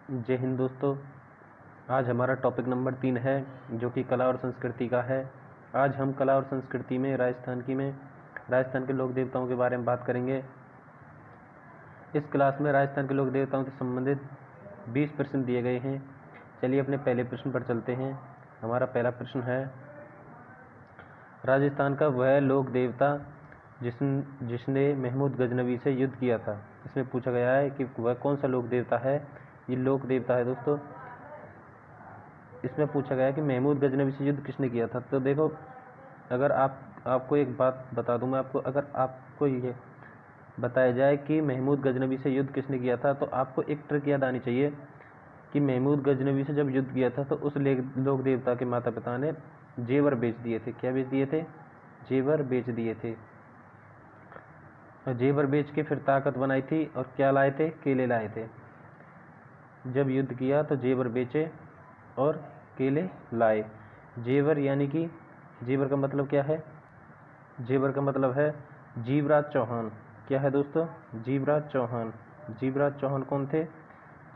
जय हिंद दोस्तों। आज हमारा टॉपिक नंबर 3 है जो कि कला और संस्कृति का है। आज हम कला और संस्कृति में राजस्थान के लोक देवताओं के बारे में बात करेंगे। इस क्लास में राजस्थान के लोक देवताओं से संबंधित 20 प्रश्न दिए गए हैं। चलिए अपने पहले प्रश्न पर चलते हैं। हमारा पहला प्रश्न है, राजस्थान का वह लोक देवता जिसने महमूद गजनवी से युद्ध किया था। इसमें पूछा गया है कि वह कौन सा लोक देवता है। ये लोक देवता है दोस्तों। इसमें पूछा गया है कि महमूद गजनवी से युद्ध किसने किया था। तो देखो, अगर आपको एक बात बता दूं मैं आपको, अगर आपको ये बताया जाए कि महमूद गजनवी से युद्ध किसने किया था, तो आपको एक ट्रिक याद आनी चाहिए कि महमूद गजनवी से जब युद्ध किया था तो उस लोक देवता के माता पिता ने जेवर बेच दिए थे। क्या बेच दिए थे? जेवर बेच दिए थे। और जेवर बेच के फिर ताकत बनाई थी और क्या लाए थे? केले लाए थे। जब युद्ध किया तो जेवर बेचे और केले लाए। जेवर यानी कि जेवर का मतलब क्या है? जेवर का मतलब है जीवराज चौहान। क्या है दोस्तों? जीवराज चौहान। जीवराज चौहान कौन थे?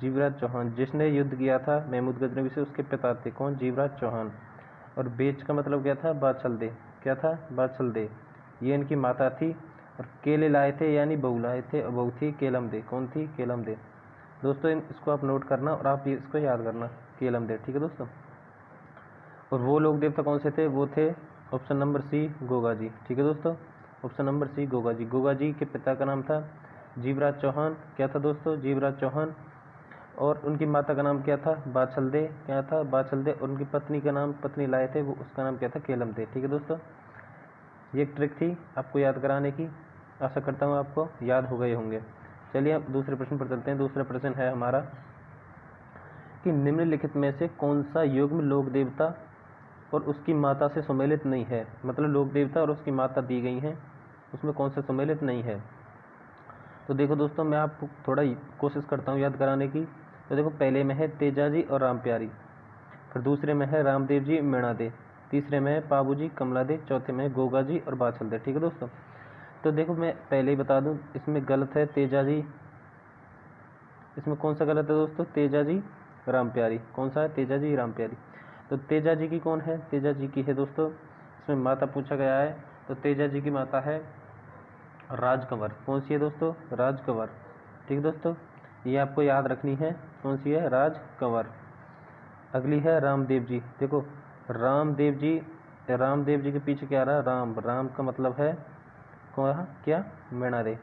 जीवराज चौहान जिसने युद्ध किया था महमूद गजनवी से, उसके पिता थे कौन? जीवराज चौहान। और बेच का मतलब क्या था? बाछलदे। क्या था? बाछलदे। ये इनकी माता थी। और केले लाए थे यानी बहू लाए थे, और बहू थी केलमदे। कौन थी? केलमदे। दोस्तों इसको आप नोट करना और आप इसको याद करना, केलमदे। ठीक है दोस्तों। और वो लोक देवता कौन से थे? वो थे ऑप्शन नंबर सी, गोगा जी। ठीक है दोस्तों, ऑप्शन नंबर सी, गोगा जी। गोगा जी के पिता का नाम था जीवराज चौहान। क्या था दोस्तों? जीवराज चौहान। और उनकी माता का नाम क्या था? बाछलदे। क्या था? बाछलदे। और उनकी पत्नी का नाम, पत्नी लाए थे वो, उसका नाम क्या था? केलमदे। ठीक है दोस्तों, ये एक ट्रिक थी आपको याद कराने की। आशा करता हूँ आपको याद हो गए होंगे। चलिए अब दूसरे प्रश्न पर चलते हैं। दूसरा प्रश्न है हमारा कि निम्नलिखित में से कौन सा युग्म लोक देवता और उसकी माता से सम्मिलित नहीं है। मतलब लोक देवता और उसकी माता दी गई हैं, उसमें कौन सा सम्मिलित नहीं है। तो देखो दोस्तों, मैं आपको थोड़ा कोशिश करता हूँ याद कराने की। तो देखो, पहले में है तेजा जी और राम प्यारी, फिर दूसरे में है रामदेव जी मीणा दे, तीसरे में है पाबू जी कमला दे, चौथे में है गोगा जी और बाछल दे। ठीक है दोस्तों। तो देखो, मैं पहले ही बता दूं, इसमें गलत है तेजा जी। इसमें कौन सा गलत है दोस्तों? तेजा जी राम प्यारी। कौन सा है? तेजा जी राम प्यारी। तो तेजा जी की कौन है? तेजा जी की है दोस्तों, इसमें माता पूछा गया है। तो तेजा जी की माता है राजकंवर। कौन सी है दोस्तों? राजकंवर। ठीक है दोस्तों, ये आपको याद रखनी है। कौन सी है? राजकंवर। अगली है रामदेव जी। देखो, रामदेव जी, रामदेव जी के पीछे क्या रहा? राम। राम का मतलब है कौन? क्या? मीणा दे।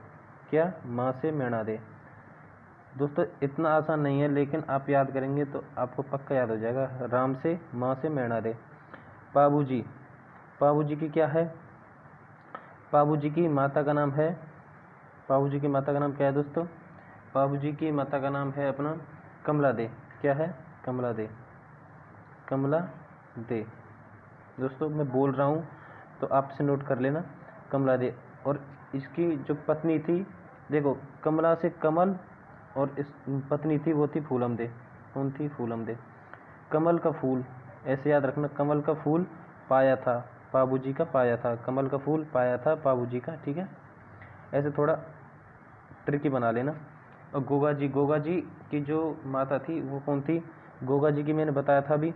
क्या? माँ से मीणा दे। दोस्तों इतना आसान नहीं है, लेकिन आप याद करेंगे तो आपको पक्का याद हो जाएगा। राम से, माँ से मीणा दे। पाबू जी, पाबू जी की क्या है? पाबू जी की माता का नाम है, पाबू जी की माता का नाम क्या है दोस्तों? पाबू जी की माता का नाम है अपना कमला दे। क्या है? कमला दे। कमला दे। दोस्तों मैं बोल रहा हूँ तो आपसे नोट कर लेना, कमला दे। और इसकी जो पत्नी थी, देखो, कमला से कमल, और इस पत्नी थी वो थी फूलम दे। कौन थी? फूलम दे। कमल का फूल, ऐसे याद रखना, कमल का फूल पाया था बाबूजी का, पाया था। कमल का फूल पाया था बाबूजी का। ठीक है, ऐसे थोड़ा ट्रिकी बना लेना। और गोगा जी, गोगा जी की जो माता थी वो कौन थी? गोगा जी की मैंने बताया था अभी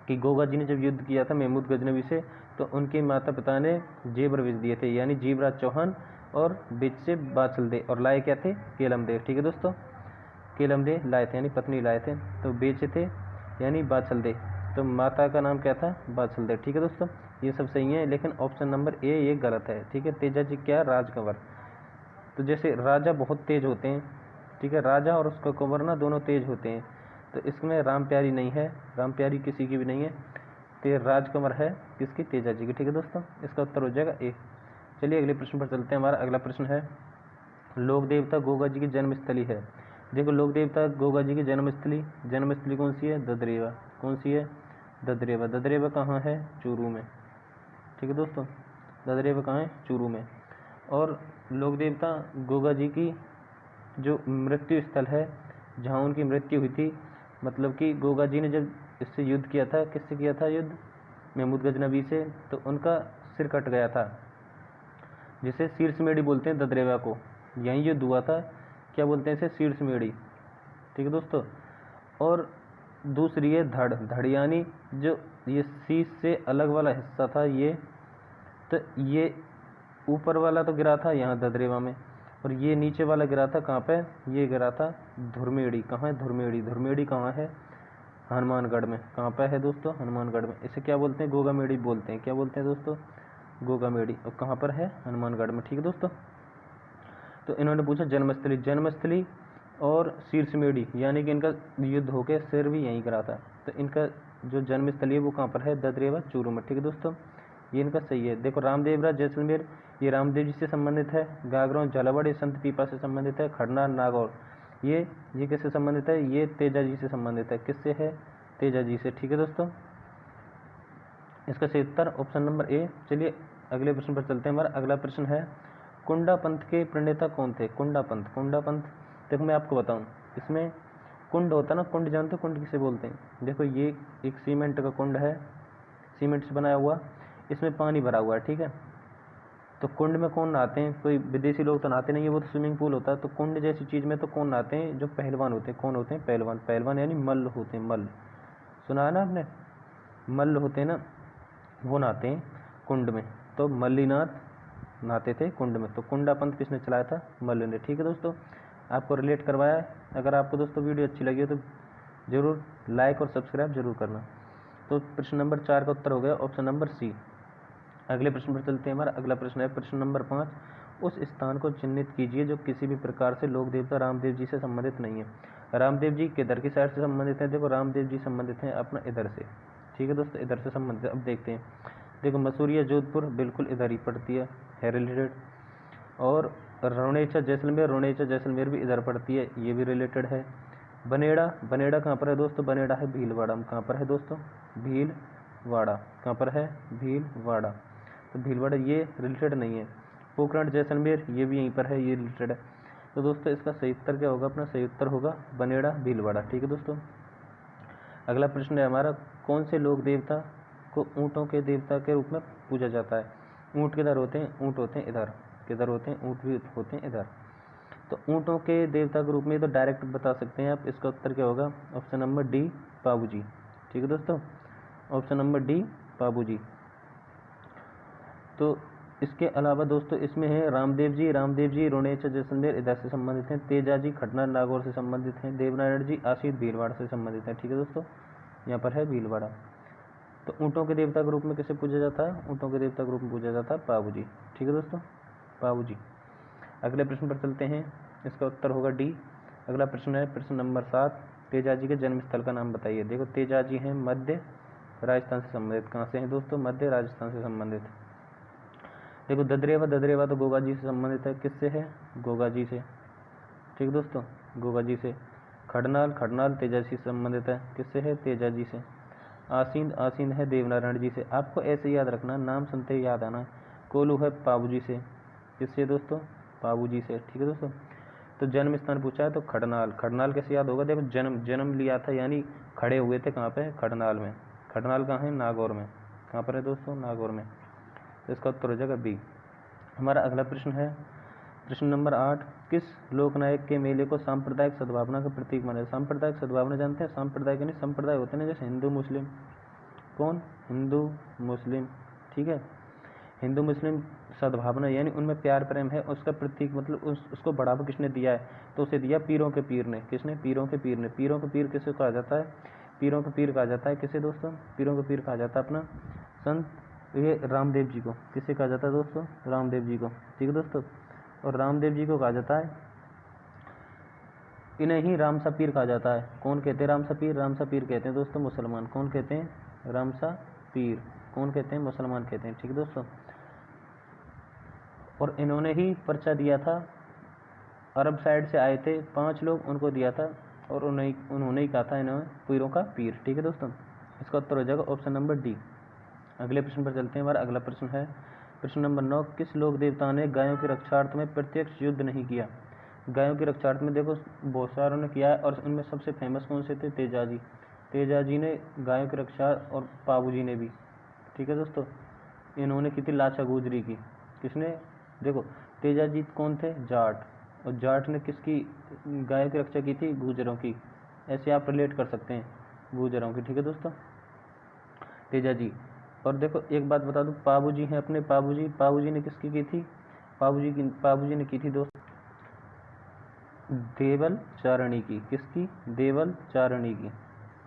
कि गोगा जी ने जब युद्ध किया था महमूद गजनवी से, तो उनके माता पिता ने जेवर बेच दिए थे, यानी जीवराज चौहान, और बेच से बाछलदे, और लाए क्या थे? केलमदे। ठीक है दोस्तों, केलमदे लाए थे यानी पत्नी लाए थे, तो बेचे थे यानी बाछलदे। तो माता का नाम क्या था? बाछलदे। ठीक है दोस्तों, ये सब सही है, लेकिन ऑप्शन नंबर ए ये गलत है। ठीक है, तेजा जी क्या? राजकंवर। तो जैसे राजा बहुत तेज होते हैं, ठीक है, राजा और उसका कुंवर ना दोनों तेज होते हैं, तो इसमें राम प्यारी नहीं है, राम प्यारी किसी की भी नहीं है, तो ये राजकंवर है किसकी? तेजा जी की। ठीक है दोस्तों, इसका उत्तर हो जाएगा ए। चलिए अगले प्रश्न पर चलते हैं। हमारा अगला प्रश्न है, लोक देवता गोगा जी की जन्मस्थली है। देखो, लोक देवता गोगा जी की जन्मस्थली, जन्मस्थली कौन सी है? ददरेवा। कौन सी है? ददरेवा। ददरेवा कहाँ है? चूरू में। ठीक है दोस्तों, ददरेवा कहाँ है? चूरू में। और लोक देवता गोगा जी की जो मृत्यु स्थल है, जहाँ उनकी मृत्यु हुई थी, मतलब कि गोगा जी ने जब इससे युद्ध किया था, किससे किया था युद्ध? महमूद गजनवी से, तो उनका सिर कट गया था, जिसे शीर्षमेढ़ी बोलते हैं ददरेवा को। यहीं युद्ध हुआ था, क्या बोलते हैं इसे? शीर्षमेढ़ी। ठीक है दोस्तों, और दूसरी है धड़। धड़ यानी जो ये शीश से अलग वाला हिस्सा था ये, तो ये ऊपर वाला तो गिरा था यहाँ ददरेवा में, और ये नीचे वाला गिरा था कहाँ पे, ये गिरा था धुरमेड़ी। कहाँ है धुरमेड़ी? धुरमेड़ी कहाँ है? हनुमानगढ़ में। कहाँ पे है दोस्तों? हनुमानगढ़ में। इसे क्या बोलते हैं? गोगामेड़ी बोलते हैं। क्या बोलते हैं दोस्तों? गोगामेड़ी। और कहाँ पर है? हनुमानगढ़ में। ठीक है दोस्तों। तो इन्होंने पूछा जन्मस्थली। जन्मस्थली और शीर्षमेड़ी यानी कि इनका युद्ध होकर सिर भी यहीं करा था, तो इनका जो जन्मस्थली है वो कहाँ पर है? ददरेवा चूरू में। ठीक है दोस्तों, ये इनका सही है। देखो रामदेवरा जैसलमेर ये रामदेव जी से संबंधित है। गागरों झालावाड़ ये संत पीपा से संबंधित है। खड़नार नागौर ये किससे संबंधित है? ये तेजा जी से संबंधित है। किससे है? तेजा जी से। ठीक है दोस्तों, इसका सही उत्तर ऑप्शन नंबर ए। चलिए अगले प्रश्न पर चलते हैं। हमारा अगला प्रश्न है कुंडा पंथ के प्रणेता कौन थे? कुंडा पंथ। कुंडा पंथ देखो मैं आपको बताऊं, इसमें कुंड होता ना, कुंड जानते हो कुंड किसे बोलते हैं? देखो ये एक सीमेंट का कुंड है, सीमेंट से बनाया हुआ, इसमें पानी भरा हुआ है। ठीक है, तो कुंड में कौन नहाते हैं? कोई विदेशी लोग तो नहाते नहीं है, वो तो स्विमिंग पूल होता है। तो कुंड जैसी चीज़ में तो कौन नहाते हैं? जो पहलवान होते हैं। कौन होते हैं? पहलवान। पहलवान यानी मल्ल होते हैं। मल्ल सुना है ना आपने? मल्ल होते हैं ना, वो नहाते हैं कुंड में। तो मल्लीनाथ नहाते थे कुंड में। तो कुंडा पंथ किसने चलाया था? मल्ल ने। ठीक है दोस्तों, आपको रिलेट करवाया है। अगर आपको दोस्तों वीडियो अच्छी लगी हो तो ज़रूर लाइक और सब्सक्राइब जरूर करना। तो प्रश्न नंबर 4 का उत्तर हो गया ऑप्शन नंबर सी। अगले प्रश्न पर चलते हैं। हमारा अगला प्रश्न है प्रश्न नंबर 5। उस स्थान को चिन्हित कीजिए जो किसी भी प्रकार से लोक देवता रामदेव जी से संबंधित नहीं है। रामदेव जी किधर की साइड से संबंधित है? देखो रामदेव जी संबंधित हैं अपना इधर से। ठीक है दोस्तों, इधर से संबंधित। अब देखते हैं, देखो मसूरिया जोधपुर बिल्कुल इधर ही पड़ती है रिलेटेड। और रोनेचा जैसलमेर, रोनेचा जैसलमेर भी इधर पड़ती है, ये भी रिलेटेड है। बनेड़ा, बनेड़ा कहाँ पर है दोस्तों? बनेड़ा है भीलवाड़ा में। कहाँ पर है दोस्तों? भीलवाड़ा। कहाँ पर है? भीलवाड़ा। तो भीलवाड़ा ये रिलेटेड नहीं है। पोखरण जैसलमेर ये भी यहीं पर है, ये रिलेटेड है। तो दोस्तों इसका सही उत्तर क्या होगा? अपना सही उत्तर होगा बनेड़ा भीलवाड़ा। ठीक है दोस्तों, अगला प्रश्न है हमारा कौन से लोक देवता को ऊँटों के देवता के रूप में पूजा जाता है? ऊँट किधर होते हैं? ऊँट होते हैं इधर। किधर होते हैं? ऊँट भी होते हैं इधर। तो ऊँटों के देवता के रूप में तो डायरेक्ट बता सकते हैं आप। इसका उत्तर क्या होगा? Option number D Pabuji. ठीक है दोस्तों, ऑप्शन नंबर डी पाबूजी। तो इसके अलावा दोस्तों इसमें है रामदेव जी, रामदेव जी रोनेचा जैसलमेर इधर से संबंधित हैं। तेजा जी खटना नागौर से संबंधित हैं। देवनारायण जी आशीष भीलवाड़ा से संबंधित हैं। ठीक है दोस्तों, यहाँ पर है भीलवाड़ा। तो ऊँटों के देवता के रूप में किसे पूजा जाता है? ऊँटों के देवता के रूप में पूजा जाता है पाबूजी। ठीक है दोस्तों, पाबूजी। अगले प्रश्न पर चलते हैं, इसका उत्तर होगा डी। अगला प्रश्न है प्रश्न नंबर 7। तेजाजी के जन्म स्थल का नाम बताइए। देखो तेजाजी हैं मध्य राजस्थान से संबंधित। कहाँ से हैं दोस्तों? मध्य राजस्थान से संबंधित। देखो ददरेवा, ददरेवा तो गोगा जी से संबंधित है। किससे है? गोगा जी से। ठीक है दोस्तों, गोगा जी से। खड़नाल, खड़नाल तेजाजी से संबंधित है। किससे है? तेजा जी से। आसीन, आसीन है देवनारायण जी से। आपको ऐसे याद रखना, नाम सुनते ही याद आना। कोलू है पाबूजी से। किससे दोस्तों? पाबूजी से। ठीक है दोस्तों, तो जन्म स्थान पूछा है तो खड़नाल। खड़नाल कैसे याद होगा? देखो जन्म लिया था यानी खड़े हुए थे कहाँ पे? खड़नाल में। खड़नाल कहाँ है? नागौर में। कहाँ पर है दोस्तों? नागौर में। तो इसका उत्तर हो जाएगा बी। हमारा अगला प्रश्न है प्रश्न नंबर 8। किस लोकनायक के मेले को सांप्रदायिक सद्भावना का प्रतीक माना? सांप्रदायिक सद्भावना जानते हैं? सांप्रदायिक यानी संप्रदाय होते हैं ना, जैसे हिंदू मुस्लिम। कौन? हिंदू मुस्लिम। ठीक है, हिंदू मुस्लिम सद्भावना यानी उनमें प्यार प्रेम है, उसका प्रतीक मतलब उसको बढ़ावा किसने दिया है? तो उसे दिया पीरों के पीर ने। किसने? पीरों के पीर ने। पीरों के पीर किसे कहा जाता है? पीरों के पीर कहा जाता है किसे दोस्तों? पीरों के पीर कहा जाता है अपना संत ये रामदेव जी को। किसे कहा जाता है दोस्तों? रामदेव जी को। ठीक है दोस्तों, और रामदेव जी को कहा जाता है, इन्हें ही रामसा पीर कहा जाता है। कौन कहते हैं रामसा पीर? रामसा पीर कहते हैं दोस्तों मुसलमान। कौन कहते हैं? रामसा पीर। कौन कहते हैं? मुसलमान कहते हैं। ठीक है दोस्तों, और इन्होंने ही पर्चा दिया था, अरब साइड से आए थे 5 लोग, उनको दिया था, और उन्होंने ही कहा था इन्होंने पीरों का पीर। ठीक है दोस्तों, इसका उत्तर हो जाएगा ऑप्शन नंबर डी। अगले प्रश्न पर चलते हैं। हमारा अगला प्रश्न है प्रश्न नंबर 9। किस लोक देवता ने गायों के रक्षार्थ में प्रत्यक्ष युद्ध नहीं किया? गायों के रक्षार्थ में देखो बहुत सारों ने किया है, और उनमें सबसे फेमस कौन से थे? तेजाजी। तेजाजी ने गायों की रक्षा, और पाबूजी ने भी। ठीक है दोस्तों, इन्होंने की थी लाचा गुजरी की। किसने? देखो तेजाजी कौन थे? जाट। और जाट ने किसकी गायों की रक्षा की थी? गुजरों की। ऐसे आप रिलेट कर सकते हैं गुजरों की, ठीक है दोस्तों। तेजा जी। और देखो एक बात बता दूं, पाबू जी हैं अपने, पाबू जी ने किसकी की थी, पाबू जी ने की थी दोस्तों देवल चारणी की, किसकी, देवल चारणी की,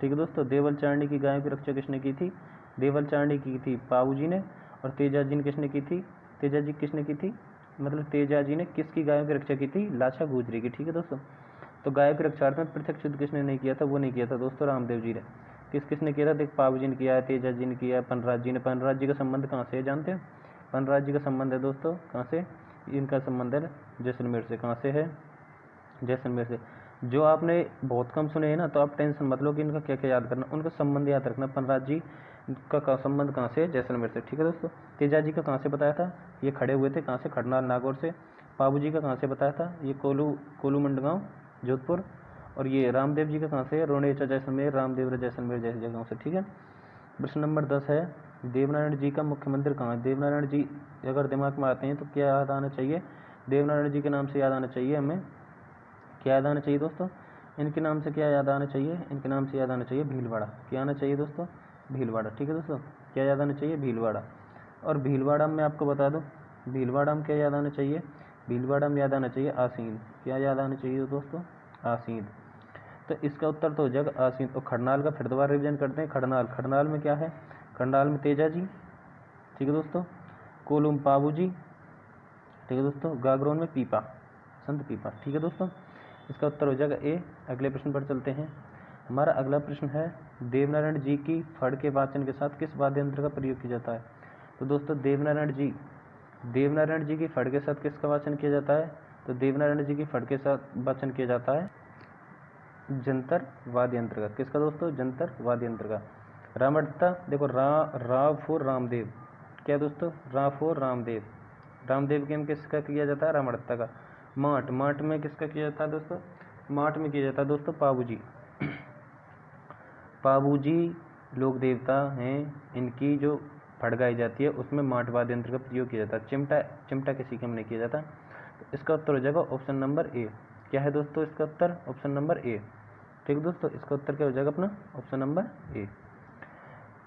ठीक है दोस्तों। देवल चारणी की गायों की रक्षा किसने की थी, देवल चारणी की थी पाबू जी ने। और तेजा जी ने किसने की थी, तेजा जी किसने की थी, मतलब तेजा जी ने किसकी गायों की रक्षा की थी, लाछा गुजरी की, ठीक है दोस्तों। तो गायों की रक्षार्थ में प्रत्यक्ष युद्ध किसने नहीं किया था, वो नहीं किया था दोस्तों रामदेव जी ने। किसने किया था, देख पाबू जी ने किया है, तेजा जी ने किया है, पनराज जी ने। पनराज जी का संबंध कहाँ से है जानते हैं, पनराज जी का संबंध है दोस्तों कहाँ से, इनका संबंध है जैसलमेर से। कहाँ से है, जैसलमेर से। जो आपने बहुत कम सुने हैं ना, तो आप टेंशन मत लो कि इनका क्या क्या याद करना, उनका संबंध याद रखना। पनराज जी का संबंध कहाँ से, जैसलमेर से, ठीक है दोस्तों। तेजा जी का कहाँ से बताया था, ये खड़े हुए थे कहाँ से, खड़नाल नागौर से। पाबू जी का कहाँ से बताया था, ये कोलू मंडगांव जोधपुर। और ये रामदेव जी का कहाँ से, रोनेचा जैसलमेर, रामदेवरा जैसलमेर जैसी जगहों से, ठीक है। प्रश्न नंबर 10 है, देवनारायण जी का मुख्य मंदिर कहाँ है। देवनारायण जी अगर दिमाग में आते हैं तो क्या याद आना चाहिए, देवनारायण जी के नाम से याद आना चाहिए हमें, क्या याद आना चाहिए दोस्तों, इनके नाम से क्या याद आना चाहिए, इनके नाम से याद आना चाहिए भीलवाड़ा। क्या आना चाहिए दोस्तों, भीलवाड़ा, ठीक है दोस्तों। क्या याद आना चाहिए, भीलवाड़ा। और भीलवाड़ा में आपको बता दूं, भीलवाड़ा में क्या याद आना चाहिए, भीलवाड़ा में याद आना चाहिए आसीन। क्या याद आना चाहिए दोस्तों, आसीन। तो इसका उत्तर तो हो जाएगा आसीन। और खड़नाल का फिर दोबारा रिविजन करते हैं। खड़नाल में क्या है, खड़नाल में तेजा जी, ठीक है दोस्तों। कोलूम पाबू जी, ठीक है दोस्तों। गागरोन में पीपा, संत पीपा, ठीक है दोस्तों। इसका उत्तर हो जाएगा ए। अगले प्रश्न पर चलते हैं। हमारा अगला प्रश्न है, देवनारायण जी की फड़ के वाचन के साथ किस वाद्य यंत्र का प्रयोग किया जाता है। तो दोस्तों देवनारायण जी की फड़ के साथ किसका वाचन किया जाता है, तो देवनारायण जी की फड़ के साथ वाचन किया जाता है जंतर वाद्य यंत्र का। किसका दोस्तों, जंतर वाद्य यंत्र का। रामदत्ता, देखो रा फॉर रामदेव, क्या दोस्तों, रा फॉर रामदेव, रामदेव के में किसका किया जाता है, रामदत्ता का। माट में किसका किया जाता है दोस्तों, माट में किया जाता है दोस्तों पाबूजी। पाबूजी लोक देवता हैं, इनकी जो फड़ गाई जाती है उसमें माट वाद्य यंत्र का प्रयोग किया जाता है। चिमटा किसी के में नहीं किया जाता। तो इसका उत्तर हो जाएगा ऑप्शन नंबर ए। क्या है दोस्तों इसका उत्तर, ऑप्शन नंबर ए, ठीक दोस्तों। इसका उत्तर क्या हो जाएगा अपना, ऑप्शन नंबर ए।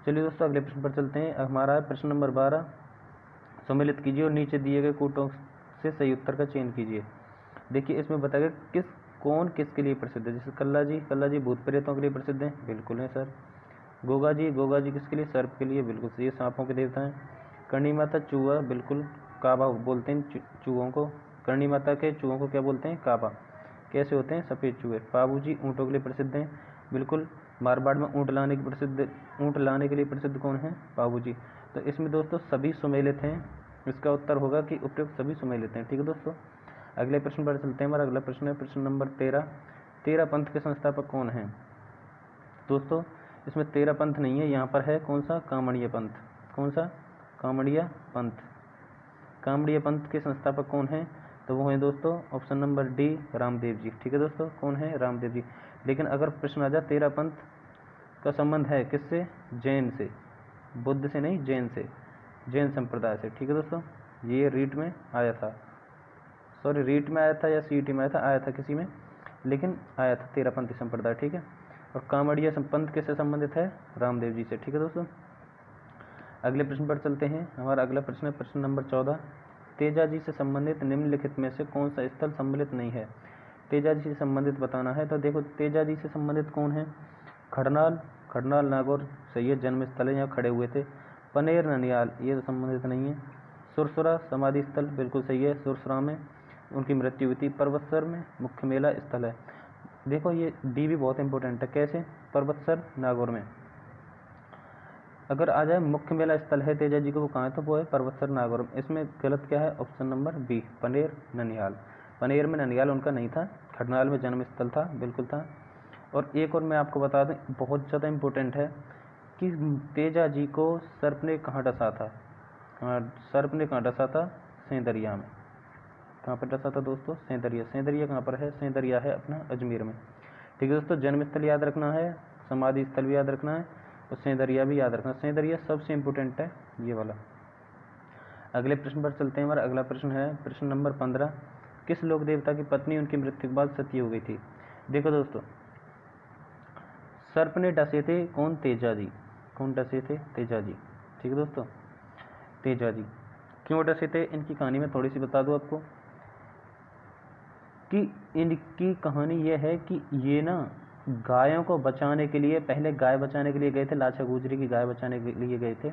चलिए दोस्तों अगले प्रश्न पर चलते हैं। हमारा है प्रश्न नंबर 12। सम्मिलित कीजिए और नीचे दिए गए कूटों से सही उत्तर का चयन कीजिए। देखिए इसमें बताया गया कौन किसके लिए प्रसिद्ध है। जैसे कल्ला जी भूत प्रेतों के लिए प्रसिद्ध हैं, बिल्कुल है सर। गोगा जी किसके लिए, सर्प के लिए, बिल्कुल सही है, सांपों के देवता हैं। करणी माता चूहा, बिल्कुल, काबा बोलते हैं चूहों को। करणी माता के चूहों को क्या बोलते हैं, काबा। कैसे होते हैं, सफ़ेद चूहे। पाबू जी ऊँटों के लिए प्रसिद्ध हैं, बिल्कुल। मारवाड़ में ऊँट लाने के लिए प्रसिद्ध कौन है, पाबू जी। तो इसमें दोस्तों सभी सुमेलित हैं। इसका उत्तर होगा कि उपयुक्त सभी सुमेलित हैं, ठीक है दोस्तों। अगले प्रश्न पर चलते हैं। हमारा अगला प्रश्न है प्रश्न नंबर 13। 13 पंथ के संस्थापक कौन हैं दोस्तों। इसमें 13 पंथ नहीं है, यहाँ पर है कौन सा, कामड़िया पंथ। कौन सा, कामड़िया पंथ। कामड़िया पंथ के संस्थापक कौन हैं, तो वो हैं दोस्तों option number D, Ramdev ji, ठीक है दोस्तों। कौन है, रामदेव जी। लेकिन अगर प्रश्न आ जाए 13 पंथ का संबंध है किससे, जैन से, बुद्ध से नहीं, जैन से, जैन संप्रदाय से, ठीक है दोस्तों। ये रीट में आया था, सॉरी रीट में आया था या सीईटी में आया था किसी में, लेकिन आया था 13 पंथी संप्रदाय, ठीक है। और कामड़िया पंथ किससे संबंधित है, रामदेव जी से, ठीक है दोस्तों। अगले प्रश्न पर चलते हैं। हमारा अगला प्रश्न है प्रश्न नंबर 14। तेजा जी से संबंधित निम्नलिखित में से कौन सा स्थल सम्मिलित नहीं है। तेजा जी से संबंधित बताना है। तो देखो तेजा जी से संबंधित कौन है, खड़नाल नागौर सही है, जन्म स्थल है, यहाँ खड़े हुए थे। पनेर ननियाल ये तो संबंधित नहीं है। सुरसुरा समाधि स्थल बिल्कुल सही है, सुरसुरा में उनकी मृत्यु हुई थी। पर्वतसर में मुख्य मेला स्थल है। देखो ये डी भी बहुत इंपॉर्टेंट है, कैसे, पर्वतसर नागौर में। अगर आ जाए मुख्य मेला स्थल है तेजा जी को, वो कहाँ है, तो वो है पर्वतसर नागौर में। इसमें गलत क्या है, ऑप्शन नंबर बी, पनेर ननिहाल। पनेर में ननिहाल उनका नहीं था, खड़नाल में जन्म स्थल था, बिल्कुल था। और एक और मैं आपको बता दें, बहुत ज़्यादा इम्पोर्टेंट है कि तेजा जी को सर्प ने कहाँ डसा था। सर्प ने कहाँ डसा था, सेंदरिया में। कहाँ पर डसा था दोस्तों, सेंदरिया। सेंदरिया कहाँ पर है, सेंदरिया है अपना अजमेर में, ठीक है दोस्तों। जन्म स्थल याद रखना है, समाधि स्थल भी याद रखना है, और सेंदरिया भी याद रखना। सेंदरिया सबसे इम्पोर्टेंट है ये वाला। अगले प्रश्न पर चलते हैं। हमारा अगला प्रश्न है प्रश्न नंबर 15। किस लोक देवता की पत्नी उनकी मृत्यु के बाद सती हो गई थी। देखो दोस्तों सर्प ने डसे थे कौन? तेजा जी। कौन डसे थे? तेजा जी। ठीक है दोस्तों, तेजा जी। क्यों डसे थे, इनकी कहानी में थोड़ी सी बता दूं आपको कि इनकी कहानी ये है कि ये ना गायों को बचाने के लिए, पहले गाय बचाने के लिए गए थे, लाचा गुजरी की गाय बचाने के लिए गए थे।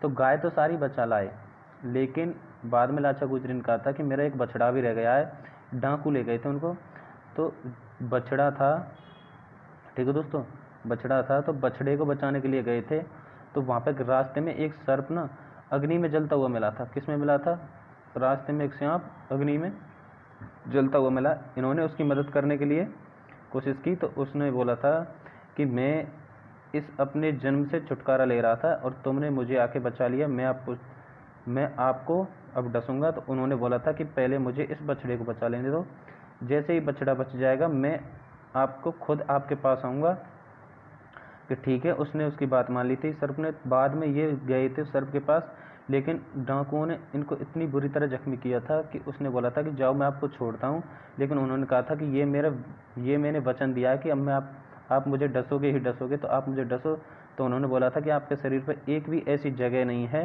तो गाय तो सारी बचा लाए, लेकिन बाद में लाचा गुजरी ने कहा था कि मेरा एक बछड़ा भी रह गया है। डाकू ले गए थे उनको, तो बछड़ा था, ठीक है दोस्तों, बछड़ा था, तो बछड़े को बचाने के लिए गए थे। तो वहाँ पे रास्ते में एक सर्प ना अग्नि में जलता हुआ मिला था। किस में मिला था? रास्ते में एक सांप अग्नि में जलता हुआ मिला। इन्होंने उसकी मदद करने के लिए कोशिश की, तो उसने बोला था कि मैं इस अपने जन्म से छुटकारा ले रहा था और तुमने मुझे आके बचा लिया, मैं आपको अब डसूंगा। तो उन्होंने बोला था कि पहले मुझे इस बछड़े को बचा लेने दो, जैसे ही बछड़ा बच जाएगा मैं आपको खुद आपके पास आऊँगा। कि ठीक है, उसने उसकी बात मान ली थी सर्प ने। बाद में ये गए थे सर्प के पास, लेकिन डाकुओं ने इनको इतनी बुरी तरह जख्मी किया था कि उसने बोला था कि जाओ मैं आपको छोड़ता हूँ, लेकिन उन्होंने कहा था कि ये मैंने वचन दिया है कि अब मैं आप मुझे डसोगे ही डसोगे, तो आप मुझे डसो। तो उन्होंने बोला था कि आपके शरीर पर एक भी ऐसी जगह नहीं है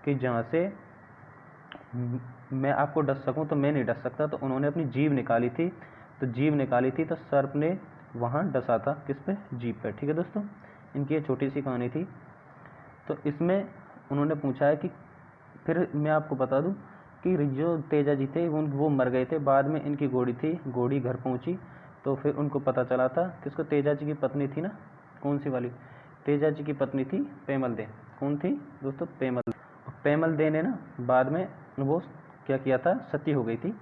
कि जहाँ से मैं आपको डस सकूं, तो मैं नहीं डस सकता। तो उन्होंने अपनी जीभ निकाली थी, तो सर्प ने वहाँ डसा था, किस पे? जीभ पे। ठीक है दोस्तों, इनकी ये छोटी सी कहानी थी। तो इसमें उन्होंने पूछा है कि फिर मैं आपको बता दूं कि जो तेजा जी थे वो मर गए थे। बाद में इनकी घोड़ी थी, घोड़ी घर पहुंची, तो फिर उनको पता चला था किसको? तेजा जी की पत्नी थी ना, कौन सी वाली? तेजा जी की पत्नी थी पेमल दे। कौन थी दोस्तों? पेमल दे ने ना बाद में वो क्या किया था? सती हो गई थी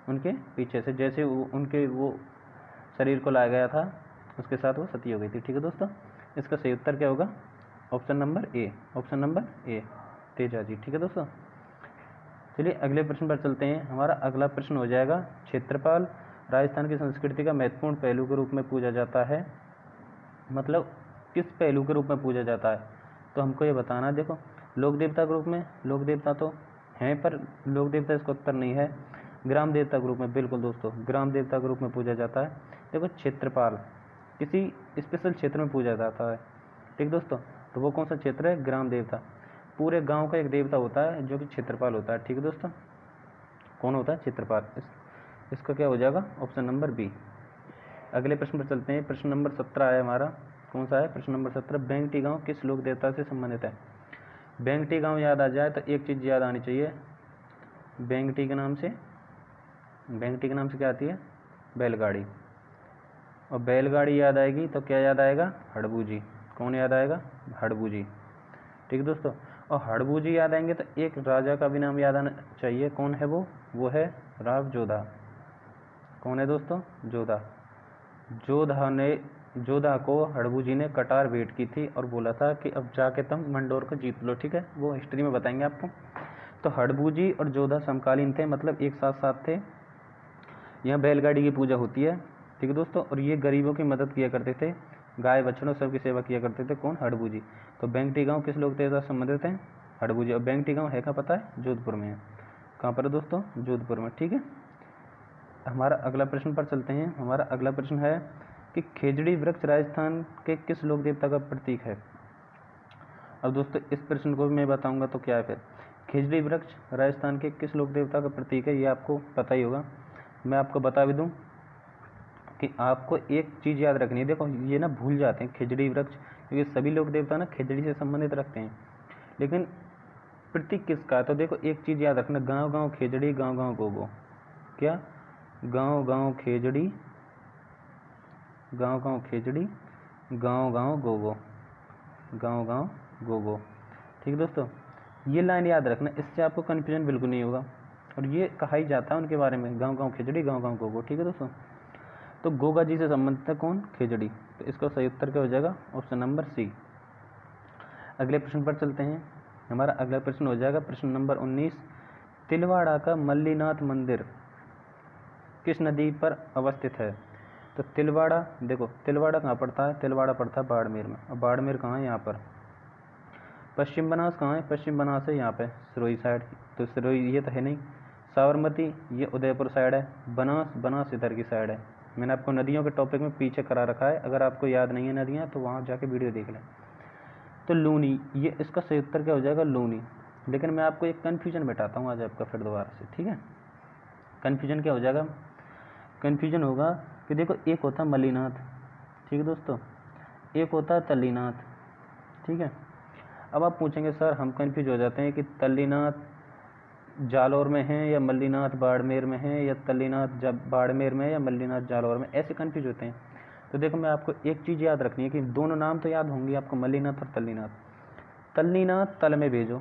उनके पीछे से, जैसे उनके वो शरीर को लाया गया था उसके साथ वो सती हो गई थी। ठीक है दोस्तों, इसका सही उत्तर क्या होगा? Option number A, option number A, Teja ji. ठीक है दोस्तों, चलिए अगले प्रश्न पर चलते हैं। हमारा अगला प्रश्न हो जाएगा, क्षेत्रपाल राजस्थान की संस्कृति का महत्वपूर्ण पहलू के रूप में पूजा जाता है। मतलब किस पहलू के रूप में पूजा जाता है? तो हमको ये बताना। देखो, लोक देवता के रूप में, लोक देवता तो हैं, पर लोक देवता इसका उत्तर नहीं है। ग्राम देवता के रूप में, बिल्कुल दोस्तों, ग्राम देवता के रूप में पूजा जाता है। देखो, क्षेत्रपाल किसी स्पेशल क्षेत्र में पूजा जाता है। ठीक दोस्तों, तो वो कौन सा क्षेत्र है? ग्राम देवता। पूरे गांव का एक देवता होता है जो कि क्षेत्रपाल होता है। ठीक है दोस्तों, कौन होता है? क्षेत्रपाल। इसका क्या हो जाएगा? Option number B. अगले प्रश्न पर चलते हैं। प्रश्न नंबर 17 है हमारा। कौन सा है? प्रश्न नंबर 17, बेंगटी गांव किस लोक देवता से संबंधित है? बेंगटी गांव याद आ जाए तो एक चीज़ याद आनी चाहिए। बेंगटी के नाम से क्या आती है? बैलगाड़ी। और बैलगाड़ी याद आएगी तो क्या याद आएगा? हड़बू जी। कौन याद आएगा? हड़बू जी। ठीक है दोस्तों, और हड़बू जी याद आएंगे तो एक राजा का भी नाम याद आना चाहिए। कौन है वो? वो है राव जोधा। कौन है दोस्तों? जोधा। जोधा को हड़बू जी ने कटार भेंट की थी और बोला था कि अब जाके तुम मंडोर को जीत लो। ठीक है, वो हिस्ट्री में बताएंगे आपको। तो हड़बू जी और जोधा समकालीन थे, मतलब एक साथ साथ थे। यहाँ बैलगाड़ी की पूजा होती है। ठीक है दोस्तों, और ये गरीबों की मदद किया करते थे, गाय बछड़ों सबकी सेवा किया करते थे। कौन? हड़बू जी। तो बेंगटी गांव किस लोक देवता से संबंधित है? हड़बू जी। और बेंगटी गांव है कहाँ पता है? जोधपुर में है। कहाँ पर है दोस्तों? जोधपुर में। ठीक है, हमारा अगला प्रश्न पर चलते हैं। हमारा अगला प्रश्न है कि खेजड़ी वृक्ष राजस्थान के किस लोक देवता का प्रतीक है? अब दोस्तों इस प्रश्न को भी मैं बताऊंगा तो क्या है फिर। खेजड़ी वृक्ष राजस्थान के किस लोक देवता का प्रतीक है, ये आपको पता ही होगा। मैं आपको बता भी दूं कि आपको एक चीज़ याद रखनी है। देखो, ये ना भूल जाते हैं खेजड़ी वृक्ष, क्योंकि सभी लोक देवता ना खेजड़ी से संबंधित रखते हैं, लेकिन प्रतीक किसका है? तो देखो, एक चीज़ याद रखना, गांव गांव खेजड़ी, गांव गांव गोगो। क्या? गांव गांव खेजड़ी, गांव गांव खेजड़ी, गांव गांव गोगो, गांव गांव गोगो। ठीक है दोस्तों, ये लाइन याद रखना, इससे आपको कन्फ्यूजन बिल्कुल नहीं होगा। और ये कहा ही जाता है उनके बारे में, गांव गांव खिचड़ी, गांव गांव गोगो। ठीक है दोस्तों, तो गोगा जी से संबंधित है कौन? खिचड़ी। तो इसका सही उत्तर क्या हो जाएगा? Option number C. अगले प्रश्न पर चलते हैं। हमारा अगला प्रश्न हो जाएगा प्रश्न नंबर 19, तिलवाड़ा का मल्लीनाथ मंदिर किस नदी पर अवस्थित है? तो तिलवाड़ा, देखो तिलवाड़ा कहाँ पड़ता है? तिलवाड़ा पड़ता है बाड़मेर में। और बाड़मेर कहाँ है? यहाँ पर। पश्चिम बनास कहाँ है? पश्चिम बनास है यहाँ पे सिरोही साइड। तो सिरोही ये तो है नहीं। साबरमती ये उदयपुर साइड है। बनास इधर की साइड है। मैंने आपको नदियों के टॉपिक में पीछे करा रखा है, अगर आपको याद नहीं है नदियाँ तो वहाँ जाके वीडियो देख लें। तो लूनी, ये इसका सही उत्तर क्या हो जाएगा, लूनी। लेकिन मैं आपको एक कन्फ्यूजन बैठाता हूँ आज आपका फिर दोबारा से, ठीक है। कन्फ्यूजन क्या हो जाएगा, कन्फ्यूजन होगा कि देखो एक होता है मल्लीनाथ, ठीक है दोस्तों, एक होता है तल्लीनाथ, ठीक है। अब आप पूछेंगे सर हम कन्फ्यूज हो जाते हैं कि तल्लीनाथ जालौर में है या मल्लीनाथ बाड़मेर में है, या तल्लीनाथ बाड़मेर में या मल्लीनाथ जालौर में, ऐसे कन्फ्यूज होते हैं। तो देखो मैं आपको एक चीज़ याद रखनी है कि दोनों नाम तो याद होंगे आपको, मल्लीनाथ और तल्लीनाथ। तल्लीनाथ तल में भेजो,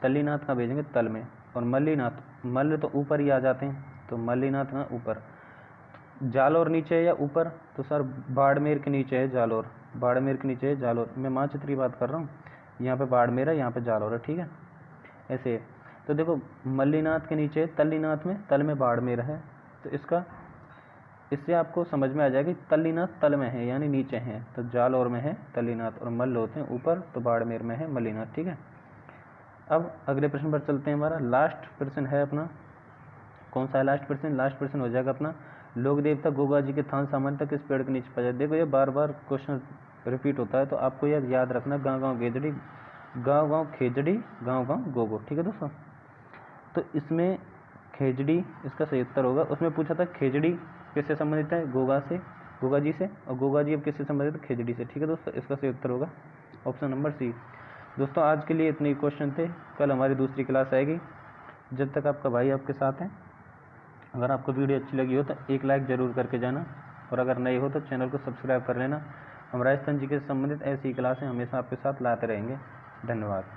तल्लीनाथ कहाँ भेजेंगे, तल में, और मल्लीनाथ, मल्ल तो ऊपर ही आ जाते हैं, तो मल्लीनाथ कहाँ, ऊपर। जालौर नीचे है या ऊपर, तो सर बाड़मेर के नीचे है जालौर, बाड़मेर के नीचे है जालौर। मैं मानचित्र की बात कर रहा हूँ, यहाँ पे बाड़मेर है, यहाँ पे जालौर है, ठीक है, ऐसे है। तो देखो मल्लीनाथ के नीचे तल्लीनाथ में, तल में बाड़मेर है, तो इसका, इससे आपको समझ में आ जाएगा कि तल्लीनाथ तल में है यानी नीचे है, तो जालौर में है तल्लीनाथ, और मल्ल होते हैं ऊपर, तो बाड़मेर में है मल्लीनाथ, ठीक है। अब अगले प्रश्न पर चलते हैं। हमारा लास्ट प्रश्न है अपना, कौन सा है लास्ट प्रश्न, लास्ट प्रश्न हो जाएगा अपना, लोक देवता गोगा जी के थान सामान्यतः किस पेड़ के नीचे पाया जाए। देखो ये बार बार क्वेश्चन रिपीट होता है, तो आपको यह याद रखना, गाँव गाँव गेजड़ी, गाँव गाँव खेजड़ी, गाँव गाँव गोगो, ठीक है दोस्तों। तो इसमें खेजड़ी इसका सही उत्तर होगा। उसमें पूछा था खेजड़ी किससे संबंधित है, गोगा से, गोगा जी से, और गोगा जी अब किससे संबंधित है, खेजड़ी से, ठीक है दोस्तों। इसका सही उत्तर होगा ऑप्शन नंबर सी। दोस्तों आज के लिए इतने ही क्वेश्चन थे, कल हमारी दूसरी क्लास आएगी। जब तक आपका भाई आपके साथ है, अगर आपको वीडियो अच्छी लगी हो तो एक लाइक ज़रूर करके जाना, और अगर नए हो तो चैनल को सब्सक्राइब कर लेना। हम राजस्थान जी के संबंधित ऐसी क्लासें हमेशा आपके साथ लाते रहेंगे। धन्यवाद।